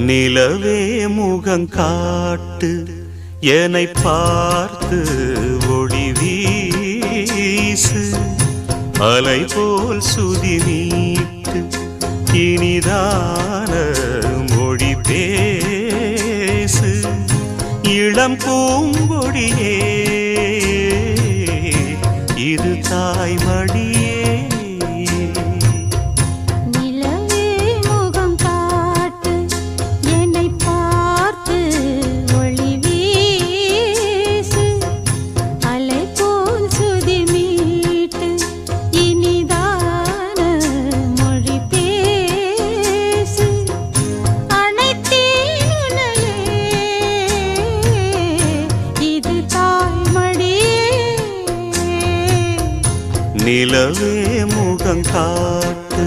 நிலவே முகங்காட்டு என்னை பார்த்து ஒளி வீசு அலை போல் சுதி நீட்டு இனிதான மொழி பேசு இளம் பூங்கொடியே இது தாய்மடியே நிலவே முகங்காட்டு